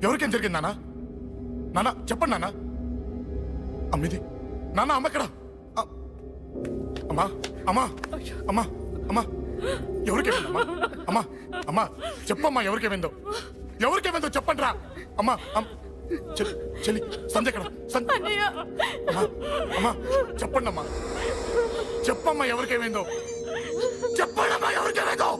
ఎవరికేం జరిగింది నాన్న? నాన్న చెప్పండి నాన్న. అమ్మిది నాన్న, అమ్మ ఎక్కడ? అమ్మా అమ్మా అమ్మా అమ్మా ఎవరికేమైందమ్మా? అమ్మా అమ్మా చెప్పమ్మా, ఎవరికేమైందో చెప్పండి రా. అమ్మా చెల్లి సంధ్య ఎక్కడ? అమ్మా అమ్మా చెప్పండి అమ్మా, చెప్పమ్మా ఎవరికేమైందో చెప్పండి అమ్మా, ఎవరికేమైందో.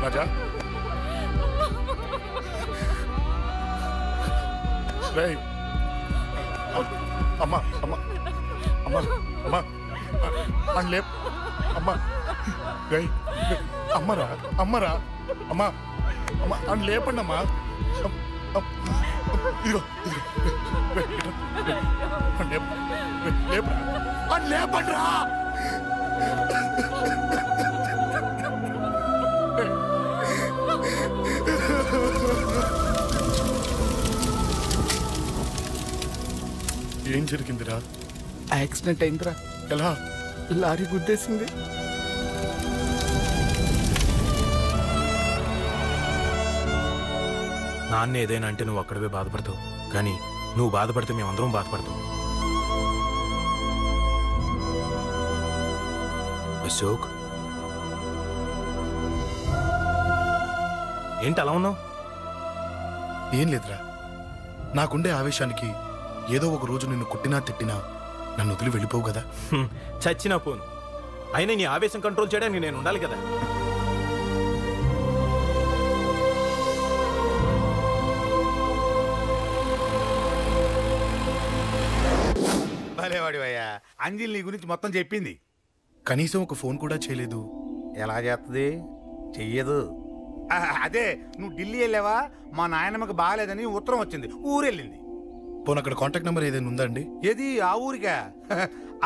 రాజా అమ్మా అమ్మా అమ్మా అమ్మా అని లేప్ అమ్మా అమ్మరా అమ్మరా అమ్మా అమ్మా అని లేపండి అమ్మా. ఇదిగో అని లేపండి రా. ఏం జరిగిందిరా? యాక్సిడెంట్ అయిందిరా. ఎలా? లారీ గుద్దేసింది. నాన్న ఏదైనా అంటే నువ్వు అక్కడవే బాధపడతావు, కానీ నువ్వు బాధపడితే మేమందరం బాధపడతాం. అశోక్, ఏంటి అలా ఉన్నావు? ఏం లేదురా, నాకుండే ఆవేశానికి ఏదో ఒక రోజు నిన్ను కొట్టినా తిట్టినా నన్ను వదిలి వెళ్ళిపోవు కదా. చచ్చినా పోను, అయినా నీ ఆవేశం కంట్రోల్ చేయడానికి నేను ఉండాలి కదా. భలేవాడివయ్యా, అంజలి నీ గురించి మొత్తం చెప్పింది. కనీసం ఒక ఫోన్ కూడా చేయలేదు. ఎలా చేస్తుంది? చెయ్యదు. అదే నువ్వు ఢిల్లీ వెళ్ళావా, మా నాయనమ్మకి బాగాలేదని ఉత్తరం వచ్చింది, ఊరెళ్ళింది. పోనీ అక్కడ కాంటాక్ట్ నెంబర్ ఏదైనా ఉందా అండి? ఏది? ఆ ఊరికా?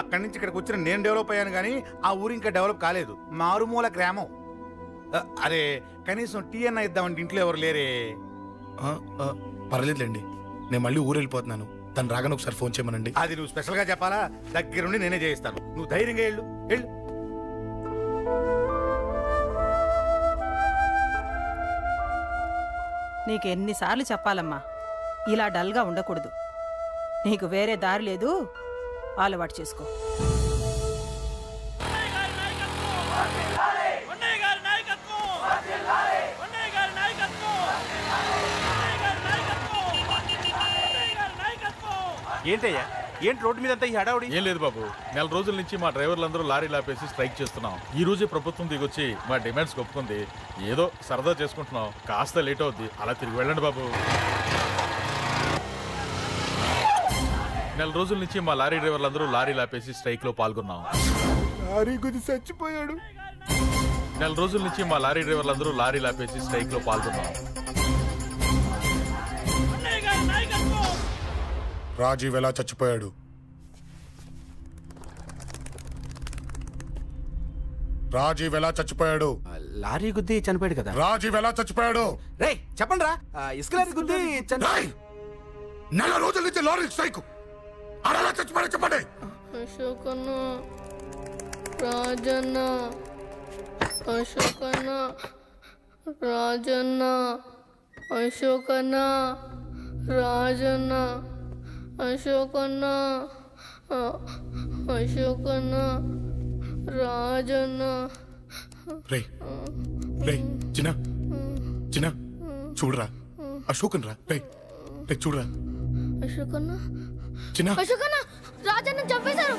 అక్కడి నుంచి ఇక్కడికి వచ్చిన నేను డెవలప్ అయ్యాను, కానీ ఆ ఊరు ఇంకా డెవలప్ కాలేదు, మారుమూల గ్రామం. అరే కనీసం టీ అన్న ఇద్దామంటే ఇంట్లో ఎవరు లేరే. పర్లేదులేండి, నేను మళ్ళీ ఊరు వెళ్ళిపోతున్నాను. తను రాగానే ఒకసారి ఫోన్ చేయమనండి. అది నువ్వు స్పెషల్గా చెప్పాలా? దగ్గరుండి నేనే చేయిస్తాను, నువ్వు ధైర్యంగా వెళ్ళు. నీకెన్నిసార్లు చెప్పాలమ్మా, ఇలా డల్గా ఉండకూడదు. నీకు వేరే దారి లేదు, అలవాటు చేసుకో. ఏంటయ్యా, ఏంటి రోడ్డు మీద అంతా ఈ హడావుడి? ఏం లేదు బాబు, నెల రోజుల నుంచి మా డ్రైవర్లందరూ లారీలు ఆపేసి స్ట్రైక్ చేస్తున్నాం. ఈ రోజే ప్రభుత్వం దిగొచ్చి మా డిమాండ్స్ ఒప్పుకుంది. ఏదో సరదా చేసుకుంటున్నాం, కాస్త లేట్ అవుద్ది, అలా తిరిగి వెళ్ళండి బాబు. నెల రోజుల నుంచి మా లారీ డ్రైవర్లందరూ లారీలు ఆపేసి స్ట్రైక్ లో పాల్గొన్నాం. లారీ గుద్ది చచ్చిపోయాడు. నెల రోజుల నుంచి మా లారీ డ్రైవర్లందరూ లారీలు ఆపేసి స్ట్రైక్ లో పాల్గొన్నాం. రాజీవ్ ఎలా చచ్చిపోయాడు? రాజీవ్ ఎలా చచ్చిపోయాడు? లారీ గుద్ది చనిపోయాడు కదా. రాజీవ్ ఎలా చచ్చిపోయాడు? రే చెప్పండి రా. ఇసుక లారీ గుద్ది రేయ్! నెల రోజుల నుంచి లారీ స్ట్రైక్. అలా చచ్చిపోయాడు చెప్పండి. అశోకన్న, రాజన్న, అశోకన్న, రాజన్న, అశోకన్న, రాజన్న, అశోకన్న, అశోకన్న, రాజన్న. రేయ్ రేయ్ చిన్న చిన్న చూడరా అశోకన్ రా. రేయ్ రేయ్ చూడరా అశోకన్న, చిన్న. అశోకన్న, రాజన్న చంపేశారు.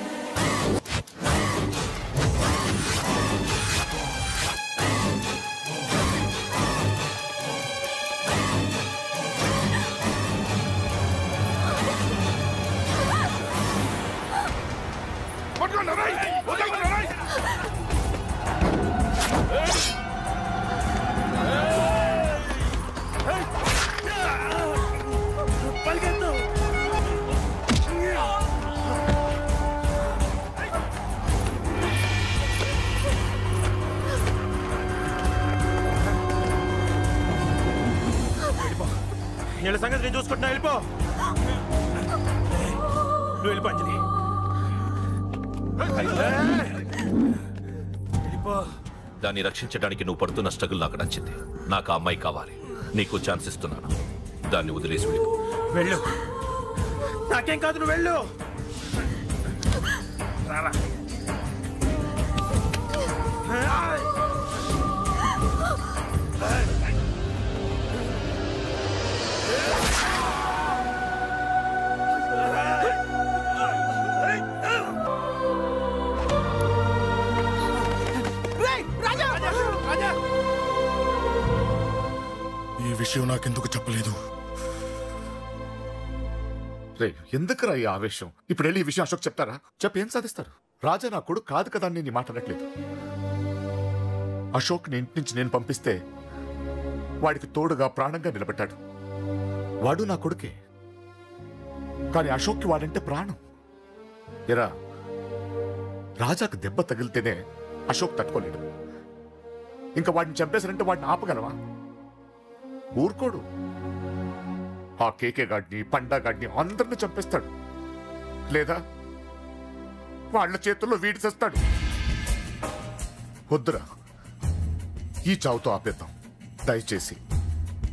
వీళ్ళ సంగతి నేను చూసుకుంటున్నా. వెళ్ళిపో. నువ్వు వెళ్ళిపో అంజలి. వెళ్ళిపో. దాన్ని రక్షించడానికి నువ్వు పడుతున్న స్ట్రగుల్ నాకు నచ్చింది. నాకు ఆ అమ్మాయి కావాలి. నీకు ఛాన్స్ ఇస్తున్నాను. దాన్ని వదిలేసి వెళ్ళిపో. వెళ్ళు. నాకేం కాదు, నువ్వు వెళ్ళు. రారా. ఈ విషయం నాకెందుకు చెప్పలేదు? రే ఎందుకురా ఈ ఆవేశం? ఇప్పుడు వెళ్ళి ఈ విషయం అశోక్ చెప్తారా? చెప్పి ఏం సాధిస్తారు? రాజా నా కొడుకు కాదు కదా అని నీ మాట అనట్లేదు. అశోక్ ని ఇంటి నుంచి నేను పంపిస్తే వాడికి తోడుగా ప్రాణంగా నిలబెట్టాడు. వాడు నా కొడుకే, కానీ అశోక్కి వాడంటే ప్రాణం. ఎరా రాజాకు దెబ్బ తగిలితేనే అశోక్ తట్టుకోలేడు. ఇంకా వాడిని చంపేశారంటే వాడిని ఆపగలవా? ఊరుకోడు. ఆ కేకే గాడిని, పండా గాడిని అందరిని చంపేస్తాడు. లేదా వాళ్ళ చేతుల్లో వీడి చేస్తాడు. వద్దురా, ఈ చావుతో ఆపేద్దాం. దయచేసి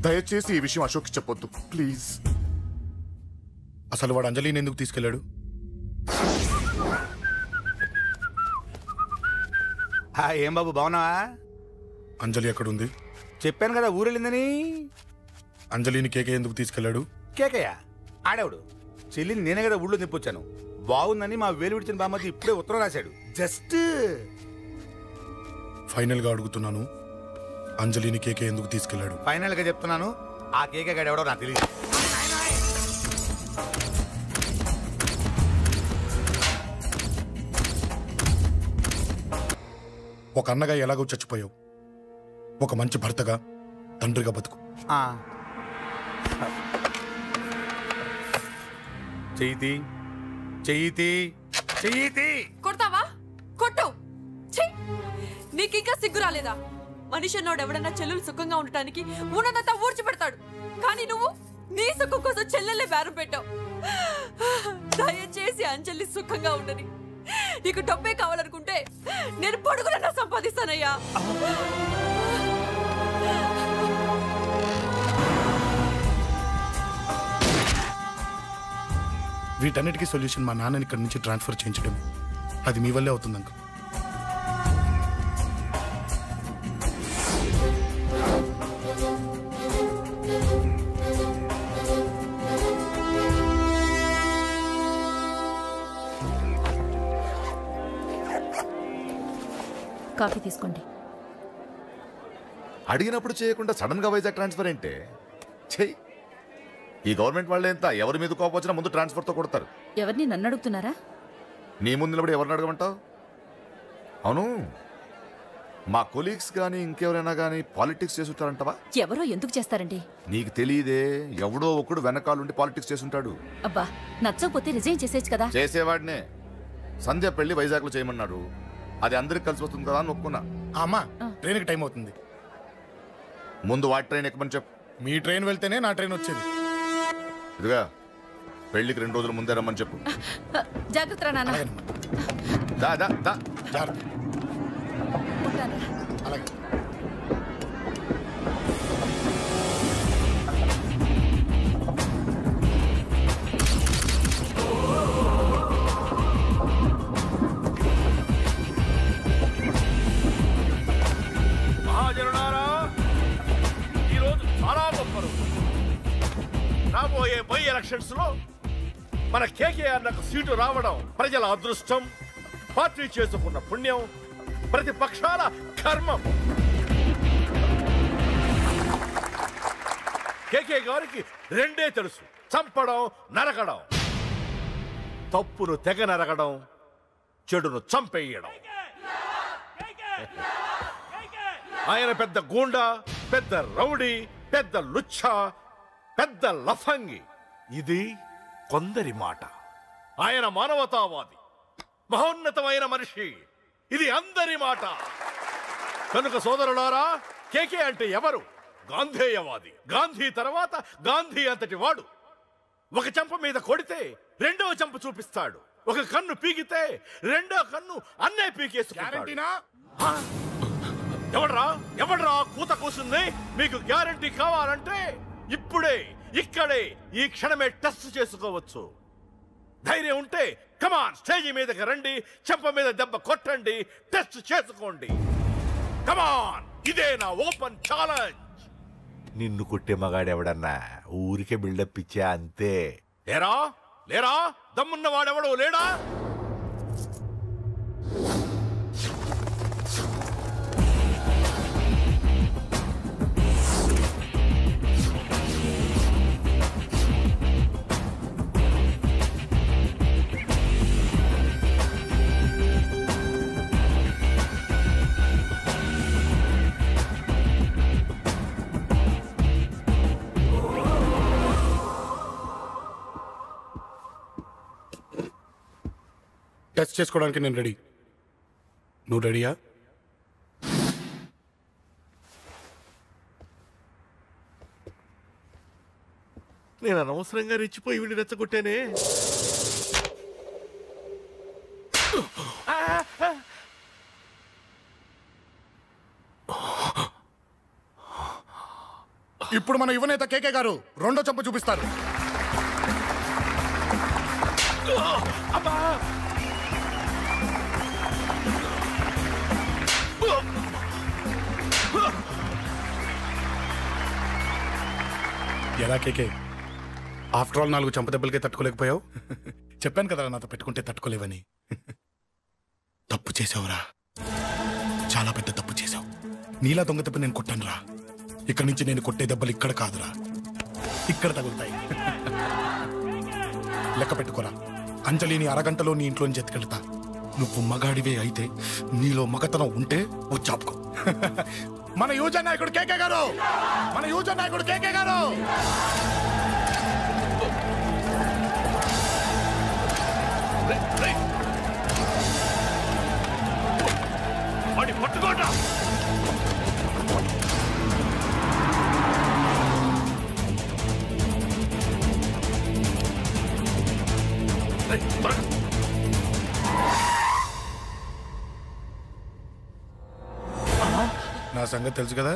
దయచేసి ఈ విషయం అశోక్కి చెప్పొద్దు ప్లీజ్. అసలు వాడు అంజలిని ఎందుకు తీసుకెళ్లాడు? ఏం బాబు బాగున్నావా? అంజలి ఎక్కడుంది? చెప్పాను కదా ఊరెళ్ళిందని. అంజలిని కేకే ఎందుకు తీసుకెళ్లాడు? కేకయ్య ఆడేవుడు. చెల్లిని నేనే కదా ఊళ్ళో తిప్పొచ్చాను. బాగుందని మా వేలు విడిచిన బామ్మది ఇప్పుడే ఉత్తరం రాశాడు. జస్ట్ ఫైనల్ గా అడుగుతున్నాను, అంజలిని కేకే ఎందుకు తీసుకెళ్లాడు? ఫైనల్ గా చెప్తున్నాను, ఆ కేకే గాడు ఎవడో నాకు తెలియదు. ఒక అన్నగా ఎలాగో చచ్చిపోయావు, ఒక మంచి భర్తగా, తండ్రిగా బతుకు. చెయ్యితి చెయ్యితి చెయ్యితి. కొడతావా? కొట్టు. నీకింకా సిగ్గు రాలేదా? మనిషి అన్నోడు ఎవడన్నా చెల్లెలు సుఖంగా ఉండటానికి ఉన్నదంతా ఊడ్చిపెడతాడు. కానీ నువ్వు నీ సుఖం కోసం చెల్లెల్లే బేరం పెట్టావు. దయచేసి అంజలి సుఖంగా ఉండని. నీకు డబ్బే కావాలనుకుంటే నేను పొడుగునన్నా సంపాదిస్తానయ్యా. వీటన్నిటికీ సొల్యూషన్ మా నాన్నని ఇక్కడి నుంచి ట్రాన్స్ఫర్ చేయించడం. అది మీ వల్లే అవుతుంది అంకుల్. కాఫీ తీసుకోండి. అడిగినప్పుడు చేయకుండా సడన్ గా వైజాగ్ ట్రాన్స్ఫర్ ఏంటే? చెయ్యి. ఈ గవర్నమెంట్ వాళ్ళే ఎంత ఎవరి మీద కోపం వచ్చినా ముందు ట్రాన్స్ఫర్తో కొడతారు. ఎవరిని నన్ను అడుగుతున్నారా? నీ ముందు నిలబడి ఎవరిని అడగమంటావు? అవును, మా కొలీగ్స్ కానీ ఇంకెవరైనా కానీ పాలిటిక్స్ చేస్తుంటారంటవా? ఎవరో ఎందుకు చేస్తారండి? నీకు తెలియదే, ఎవడో ఒకడు వెనకాలండి పాలిటిక్స్ చేస్తుంటాడు. అబ్బా, నచ్చకపోతే రిజైన్ చేసేయచ్చు కదా. చేసేవాడినే. సంధ్య పెళ్లి వైజాగ్ లో చేయమన్నాడు. అది అందరికి కలిసి వస్తుంది కదా అని ఒప్పుకున్నా. అమ్మా ట్రైన్కి టైం అవుతుంది. ముందు వాటి ట్రైన్ ఎక్కమని చెప్పు. మీ ట్రైన్ వెళ్తేనే నా ట్రైన్ వచ్చేది. ఇదిగా పెళ్లికి 2 రోజుల ముందే రమ్మని చెప్పు. జాగ్రత్త నాన్న. దా దా దా. జాగ్రత్త. అలాగే. రాబోయే బై ఎలక్షన్స్ లో మన కేకేఆర్ నాకు సీటు రావడం ప్రజల అదృష్టం, పార్టీ చేసుకున్న పుణ్యం, ప్రతిపక్షాల కర్మం. కేకే గారికి 2 తెలుసు: చంపడం, నరకడం. తప్పును తెగ నరకడం, చెడును చంపేయడం. ఆయన పెద్ద గూండా, పెద్ద రౌడీ, పెద్ద లుచ్చా, పెద్ద లఫంగి. ఇది కొందరి మాట. ఆయన మానవతావాది, మహోన్నతమైన మనిషి. ఇది అందరి మాట. కనుక సోదరులారా, కేకే అంటే ఎవరు? గాంధేయవాది. గాంధీ తర్వాత గాంధీ అంతటి వాడు. ఒక చెంప మీద కొడితే 2వ చెంప చూపిస్తాడు. ఒక కన్ను పీకితే 2వ కన్ను అన్నే పీకేసుకుంటాడు. ఎవడ్రా కూత కూసింది? మీకు గ్యారంటీ కావాలంటే ఇప్పుడే, ఇక్కడే, ఈ క్షణమే టెస్ట్ చేసుకోవచ్చు. ధైర్యం ఉంటే కమాన్, స్టేజీ మీదకి రండి, చెంప మీద దెబ్బ కొట్టండి, టెస్ట్ చేసుకోండి. కమాన్, ఇదే నా ఓపెన్ ఛాలెంజ్. నిన్ను కొట్టే మగాడెవడన్నా ఊరికే బిల్డప్ ఇచ్చా అంతే. లేరా దమ్మున్న వాడెవడో లేడా? టెస్ట్ చేసుకోవడానికి నేను రెడీ. నువ్వు రెడీయా? నేను అనవసరంగా రెచ్చిపోయి వీడిని రెచ్చగొట్టానే. ఇప్పుడు మన యువనేత కేకే గారు 2వ చెంప చూపిస్తారు. ఎలా కేకే, ఆఫ్టర్ ఆల్ 4 చెంప దెబ్బలకే తట్టుకోలేకపోయావు? చెప్పాను కదా నాతో పెట్టుకుంటే తట్టుకోలేవని. తప్పు చేసావురా, చాలా పెద్ద తప్పు చేసావు. నీలా దొంగ దెబ్బ నేను కొట్టాను రా. ఇక్కడి నుంచి నేను కొట్టే దెబ్బలు ఇక్కడ కాదురా, ఇక్కడ తగులుతాయి. లెక్క పెట్టుకోరా. అంజలిని అరగంటలో నీ ఇంట్లోంచి ఎత్తుకెళ్తా. నువ్వు మగాడివే అయితే, నీలో మగతనం ఉంటే వచ్చాపుకో. మన యువజన నాయకుడు కేకే గారు, మన యువజన నాయకుడు కేకే గారు. పట్టుకోండి. నా సంగతి తెలుసు కదా.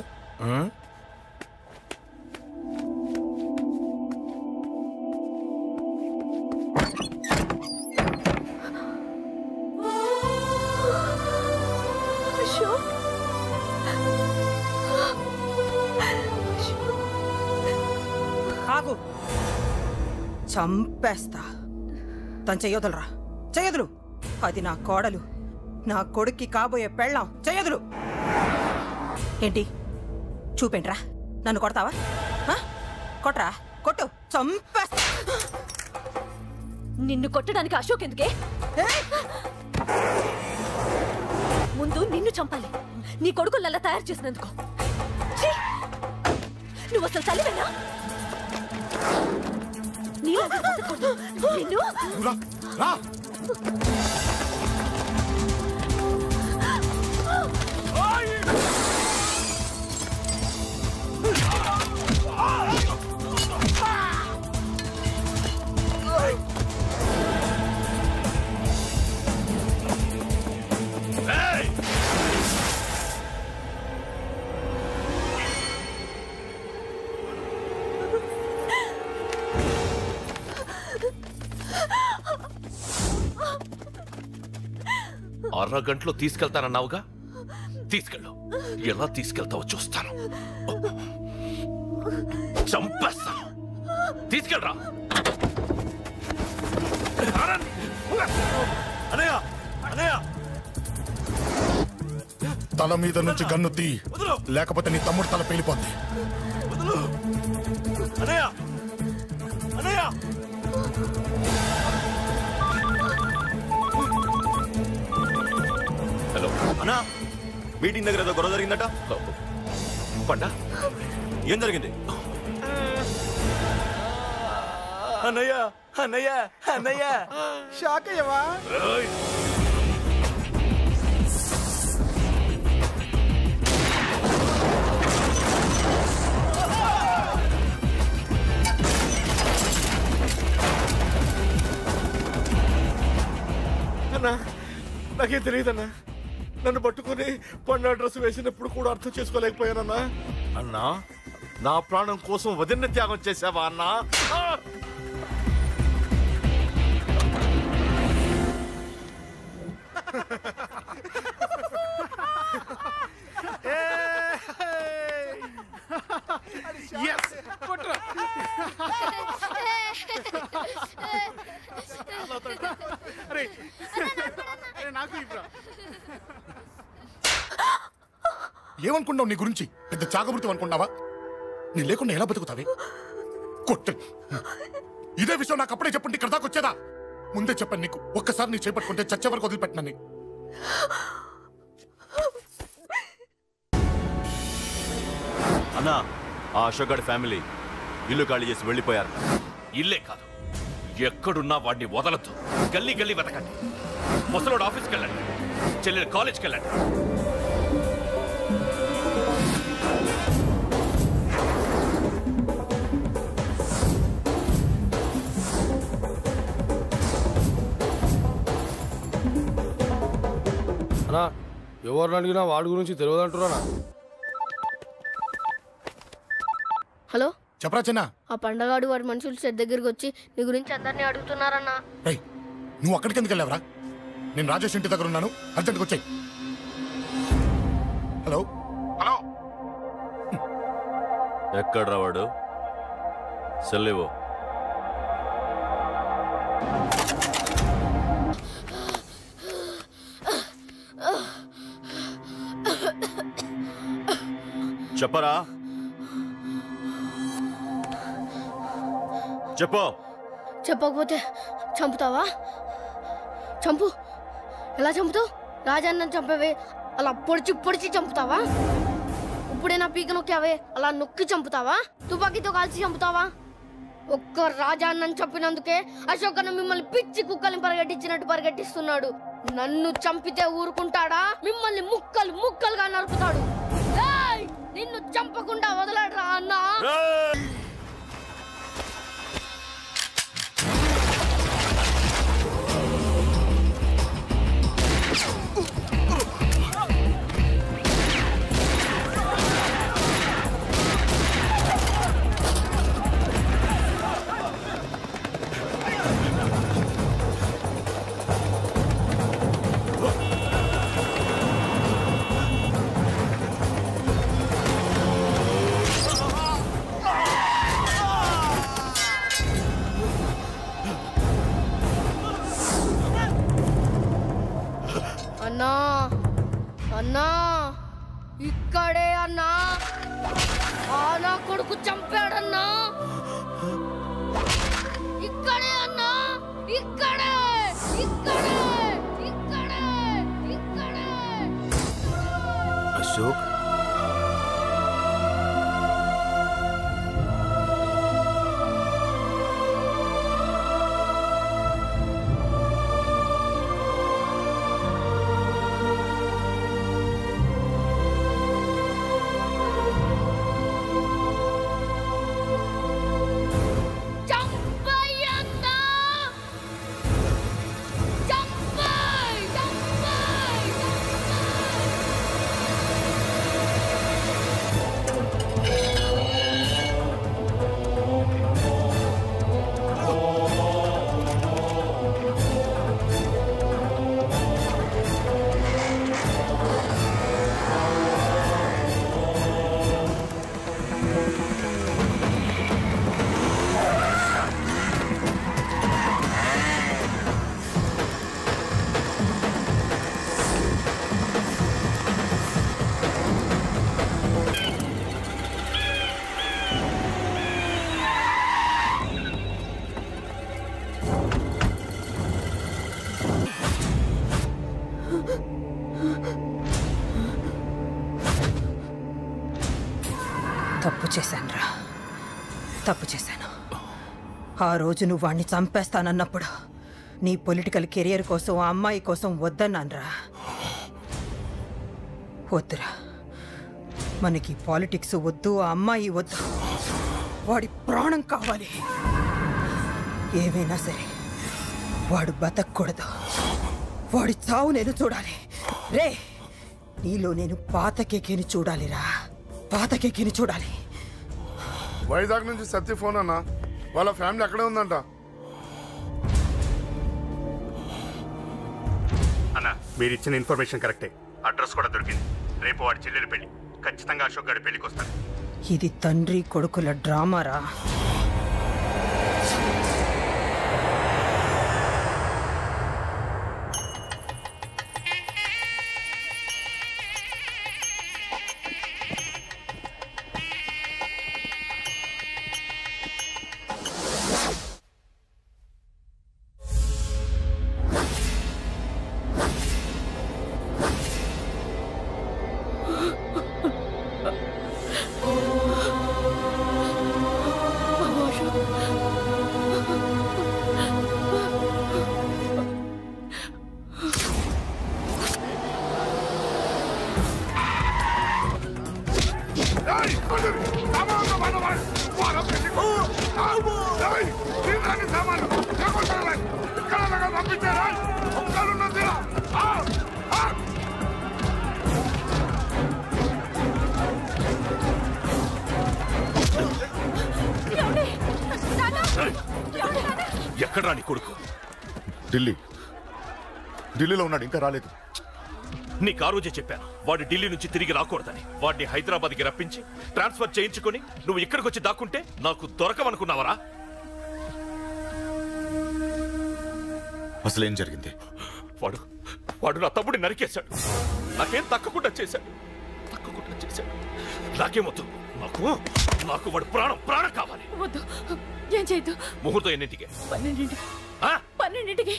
ఆగు, చంపేస్తా. తను చెయ్యొదలరా, చెయ్యదులు. అది నా కోడలు, నా కొడుక్కి కాబోయే పెళ్ళాం. చెయ్యదులు. ఏంటి చూపేంట్రా? నన్ను కొడతావా? కొట్రా, కొట్టు, చంపేస్తా. నిన్ను కొట్టడానికి అశోక్ ఎందుకే? ముందు నిన్ను చంపాలి, నీ కొడుకులల్లా తయారు చేసినందుకు. నువ్వు అసలు చలివేనా? నిన్ను అరగంటలో తీసుకెళ్తానన్నావుగా, తీసుకెళ్ళు. ఎలా తీసుకెళ్తావో చూస్తాను. చంపేస్తాను. తీసుకెళ్ళరా. అనయ్య అనయ్య, తల మీద నుంచి గన్ను తీ, లేకపోతే నీ తమ్ముడు తల పేలిపోద్ది. అనయ్య అనయ్య, హలో అన్నా, మీటింగ్ దగ్గర ఏదో గొడవ జరిగిందట. పండా, ఏం జరిగింది? అన్నయ్య అన్నయ్య అన్నయ్య, షాక్ అయ్యవా? అన్నా, నాకేం తెలియదన్నా. నన్ను పట్టుకుని పండు డ్రెస్ వేసినప్పుడు కూడా అర్థం చేసుకోలేకపోయానన్నా. అన్నా, నా ప్రాణం కోసం వదిన త్యాగం చేసావా అన్నా? ఏమనుకున్నావు నీ గురించి? పెద్ద చాగమృతం అనుకున్నావా? నీ లేకుండా ఎలా బతుకుతావే? కొట్టు. ఇదే విషయం నాకు అప్పుడే చెప్పండి, ఇక్కడ దాకా వచ్చేదా? ముందే చెప్పాను నీకు, ఒక్కసారి నీ చేపట్టుకుంటే చచ్చే వరకు వదిలిపెట్టినని. అన్నా, ఆ అశోక్ గారి ఫ్యామిలీ ఇల్లు ఖాళీ చేసి వెళ్ళిపోయారు. ఇల్లే కాదు, ఎక్కడున్నా వాడిని వదలద్దు. గల్లీ గల్లీ వెతకండి. ముసలోడు ఆఫీస్కి వెళ్ళండి, చెల్లెలు కాలేజ్కి వెళ్ళండి. అన్నా, ఎవరిని అడిగినా వాడి గురించి తెలియదంటున్నా. హలో, చెప్పరా చిన్న. ఆ పండగాడు వాడి మనుషులు సెట్ దగ్గరికి వచ్చి నీ గురించి అందరినీ అడుగుతున్నారన్నా. నువ్వు అక్కడికి ఎందుకు వెళ్ళావరా? నేను రాజేష్ ఇంటి దగ్గర ఉన్నాను, అర్జెంట్గా వచ్చాయి. హలో హలో, ఎక్కడ్రా వాడు? సెల్లివో. చెప్పరా, చెప్పు. చెప్పకపోతే చంపుతావా? చంపు. ఎలా చంపుతావు? రాజన్న చంపవే అలా పొడిచి పొడిచి చంపుతావా? ఇప్పుడే నా పీక నొక్కావే అలా నొక్కి చంపుతావా? తుపాకీతో కాల్చి చంపుతావా? ఒక్క రాజాన్నని చంపినందుకే అశోక్ అన్న మిమ్మల్ని పిచ్చి కుక్కల్ని పరిగెట్టించినట్టు పరిగెట్టిస్తున్నాడు. నన్ను చంపితే ఊరుకుంటాడా? మిమ్మల్ని ముక్కలు ముక్కలుగా నరుకుతాడు. నిన్ను చంపకుండా వదలడరా అన్నా. అన్నా అన్నా, ఇక్కడే అన్నా. నా కొడుకు చంపాడన్నా. ఇక్కడే అన్నా, ఇక్కడే ఇక్కడే ఇక్కడే ఇక్కడే. అశోక్, చేశానురా, తప్పు చేశాను. ఆ రోజు నువ్వు వాణ్ణి చంపేస్తానన్నప్పుడు నీ పొలిటికల్ కెరియర్ కోసం ఆ అమ్మాయి కోసం వద్దన్నానురా. వద్దురా, మనకి పాలిటిక్స్ వద్దు, ఆ అమ్మాయి వద్దు, వాడి ప్రాణం కావాలి. ఏమైనా సరే వాడు బతకూడదు, వాడి చావు నేను చూడాలి. రే, నీలో నేను పాత కేకేని చూడాలిరా, పాత కేకేని చూడాలి. వైజాగ్ నుంచి సత్య ఫోన్ అన్న, వాళ్ళ ఫ్యామిలీ అక్కడే ఉందంట. అన్న, మీరు ఇచ్చిన ఇన్ఫర్మేషన్ కరెక్టే. అడ్రస్ కూడా దొరికింది. రేపు వాడి చెల్లెలు పెళ్లి. ఖచ్చితంగా అశోక్ గారి పెళ్లికి వస్తాను. ఇది తండ్రి కొడుకుల డ్రామారా. ఎక్కడ్రా నీ కొడుకు? ఢిల్లీలో ఉన్నాడు, ఇంకా రాలేదు. నీకు ఆ రోజే చెప్పాను వాడు ఢిల్లీ నుంచి తిరిగి రాకూడదని. వాడిని హైదరాబాద్కి రప్పించి ట్రాన్స్ఫర్ చేయించుకొని నువ్వు ఇక్కడికి వచ్చి దాక్కుంటే నాకు దొరకవనుకున్నావరా? అసలేం జరిగింది? వాడు నా తమ్ముడిని నరికేశాడు. నాకేం తక్కకుండా చేశాడు. నాకేమొద్దు. నాకు వాడు ప్రాణం కావాలి. వద్దు, ఏం చేయొద్దు. ముహూర్తం ఎన్నింటికి? 12ంటికి.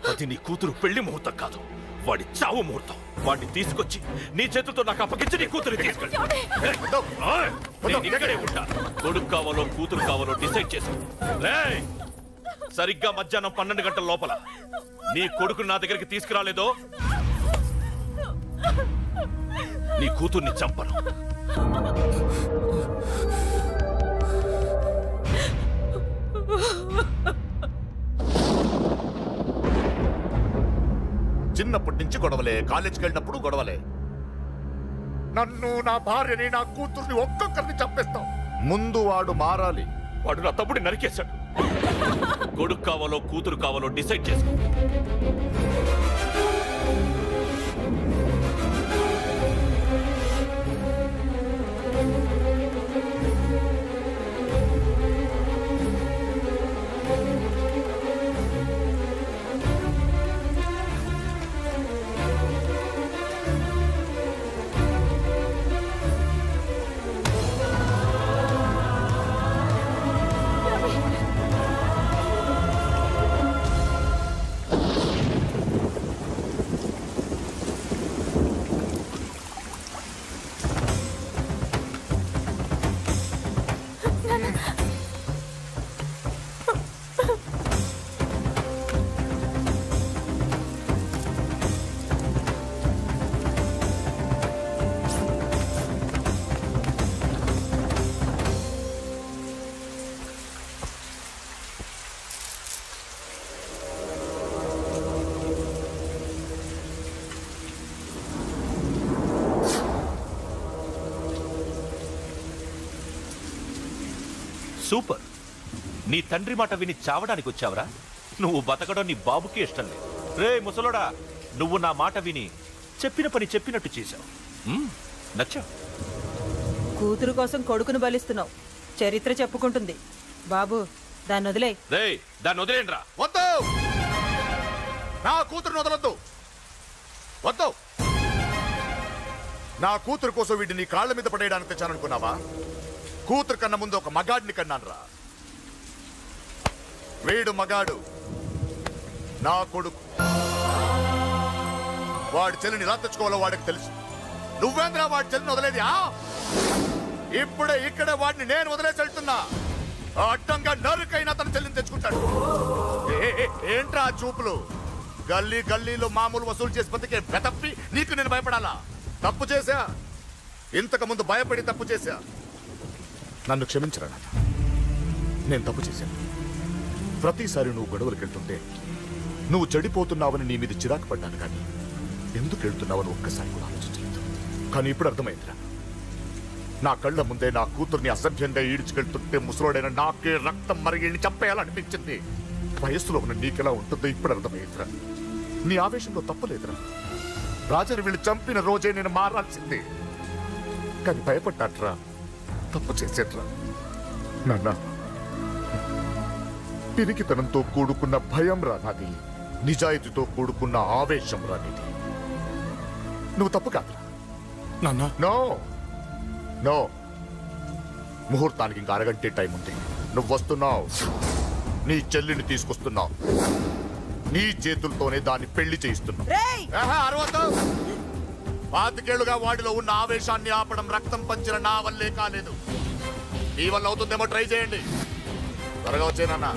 అది నీ కూతురు పెళ్లి ముహూర్తం కాదు, వాడి చావు ముహూర్తం. వాడిని తీసుకొచ్చి నీ చేతులతో నాకు అప్పగించి నీ కూతురు తీసుకెళ్ళి ఇక్కడే ఉంటా. కొడుకు కావాలో కూతురు కావాలో డిసైడ్ చేసుకో. సరిగ్గా మధ్యాహ్నం 12 గంటల లోపల నీ కొడుకు నా దగ్గరికి తీసుకురాలేదో నీ కూతుర్ని చంపను. చిన్నప్పటి నుంచి గొడవలే, కాలేజీకి వెళ్ళినప్పుడు గొడవలే. నన్ను, నా భార్యని, నా కూతుర్ని ఒక్కొక్కరిని చంపేస్తాం. ముందు వాడు మారాలి. వాడు నా తమ్ముడిని నరికేశాడు. కొడుకు కావాలో కూతురు కావాలో డిసైడ్ చేసుకో. సూపర్. నీ తండ్రి మాట విని చావడానికి వచ్చావరా? నువ్వు బతకడం నీ బాబుకి ఇష్టం లేదు. రే ముసలోడా, నువ్వు నా మాట విని చెప్పిన పని చెప్పినట్టు చేశావు. నచ్చావు. కూతురు కోసం కొడుకును బలిస్తున్నావు. చరిత్ర చెప్పుకుంటుంది. బాబు, దాన్ని వదిలే. దాన్ని వదిలేండ్రా. వద్దు, నా కూతురుని వదలొద్దు. వద్దు. నా కూతురు కోసం వీడిని నీ కాళ్ళ మీద పడేయడానికి తెచ్చాననుకున్నావా? కూతురు కన్నా ముందు ఒక మగాడిని కన్నాను రా. వీడు మగాడు, నా కొడుకు. వాడి చెల్లిని ఎలా తెచ్చుకోవాలో వాడికి తెలుసు. నువ్వేంద్రా వాడి చెల్లిని వదిలేది? ఇప్పుడే ఇక్కడే వాడిని నేను వదిలేసి వెళ్తున్నా. అడ్డంగా నరుకైనా తన చెల్లిని తెచ్చుకుంటాడు. ఏంట్రా చూపులు? గల్లీ గల్లీలో మామూలు వసూలు చేసి బతికే బెతప్పి నీకు నేను భయపడాలా? తప్పు చేశా, ఇంతకు ముందు భయపడి తప్పు చేశా. నన్ను క్షమించరా నాన్న, నేను తప్పు చేశాను. ప్రతిసారి నువ్వు గొడవలకు వెళ్తుంటే నువ్వు చెడిపోతున్నావని నీ మీద చిరాకు పడ్డాను, కానీ ఎందుకు వెళ్తున్నావని ఒక్కసారి కూడా ఆలోచించలేదు. కానీ ఇప్పుడు అర్థమైందిరా, నా కళ్ళ ముందే నా కూతుర్ని అసభ్యంగా ఈడ్చుకెళ్తుంటే ముసలోడైన నాకే రక్తం మరిగిని చంపేయాలనిపించింది. వయస్సులో ఉన్న నీకెలా ఉంటుందో ఇప్పుడు అర్థమైందిరా. నీ ఆవేశంలో తప్పలేదురా. రాజాని వీళ్ళు చంపిన రోజే నేను మారాల్సిందే, కానీ భయపడ్డాట్రా, తప్పు చేసేట్రా. నాన్న, పిరికితనంతో కూడుకున్న భయం రా నాది, నిజాయితీతో కూడుకున్న ఆవేశం రా నీది. నువ్వు తప్పు కాదురా నాన్న. నో నో, ముహూర్తానికి ఇంకా అరగంటే టైం ఉంది. నువ్వు వస్తున్నావు, నీ చెల్లిని తీసుకొస్తున్నావు, నీ చేతులతోనే దాన్ని పెళ్లి చేయిస్తున్నావు. 25 ఏళ్లుగా వాడిలో ఉన్న ఆవేశాన్ని ఆపడం రక్తం పంచిన నా వల్లే కాలేదు. నీ వల్ల అవుతుందేమో ట్రై చేయండి. త్వరగా వచ్చేనన్నా.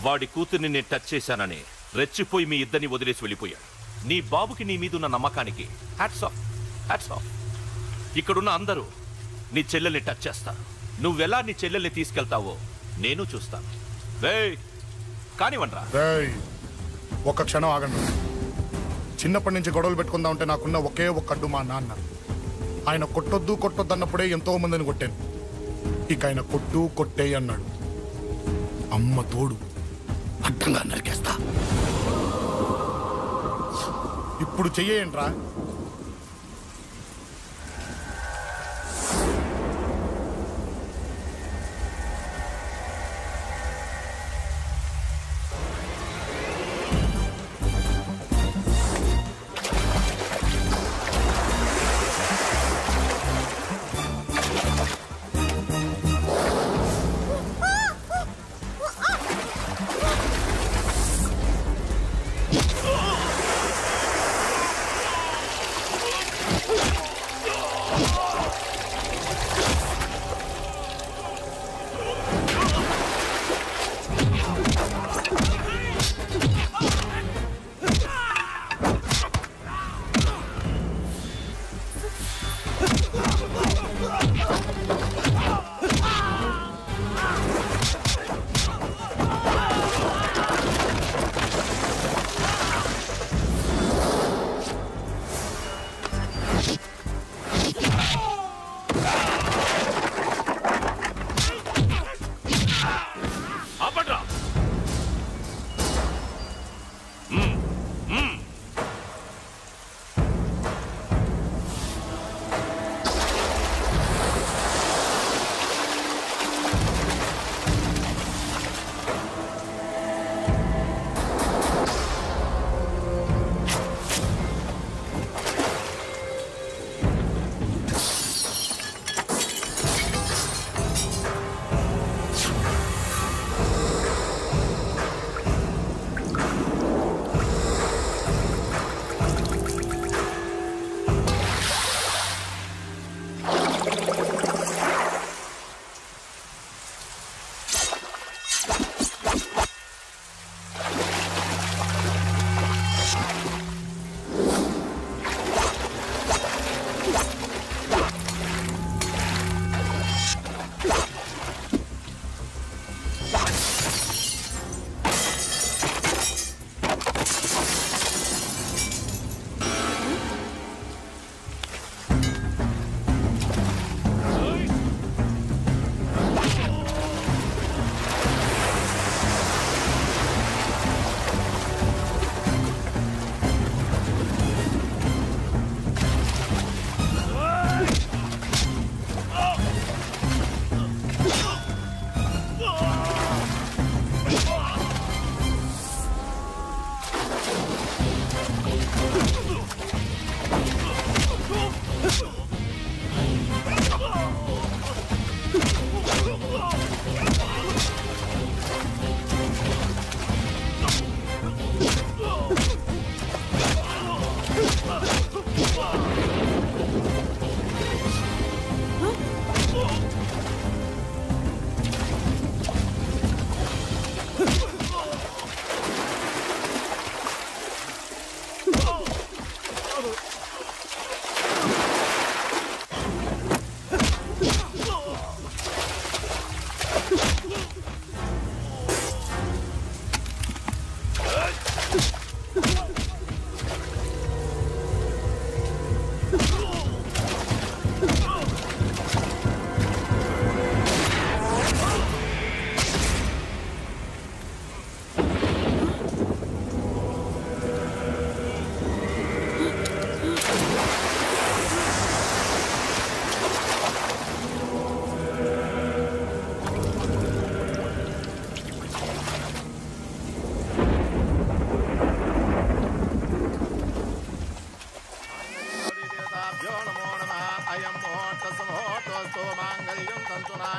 వాడి కూతుర్ని నేను టచ్ చేశానని రెచ్చిపోయి మీ ఇద్దరిని వదిలేసి వెళ్ళిపోయాడు. నీ బాబుకి నీ మీదున్న నమ్మకానికి హ్యాట్స్ ఆఫ్, హ్యాట్స్ ఆఫ్. ఇక్కడున్న అందరూ నీ చెల్లెల్ని టచ్ చేస్తారు. నువ్వెలా నీ చెల్లెల్ని తీసుకెళ్తావో నేను చూస్తాను. కానివ్వండ్రా. ఒక్క క్షణం ఆగండి. చిన్నప్పటి నుంచి గొడవలు పెట్టుకుందాం అంటే నాకున్న ఒకే ఒక్క అడ్డు మా నాన్న. ఆయన కొట్టొద్దు కొట్టొద్దు అన్నప్పుడే ఎంతో మందిని కొట్టాను. ఇక ఆయన కొట్టు కొట్టే అన్నాడు. అమ్మ తోడు అడ్డంగా నరికేస్తా. ఇప్పుడు చెయ్యేంట్రా? అయం ముహూర్త సమూహోస్తు మాంగళ్యం తంతునా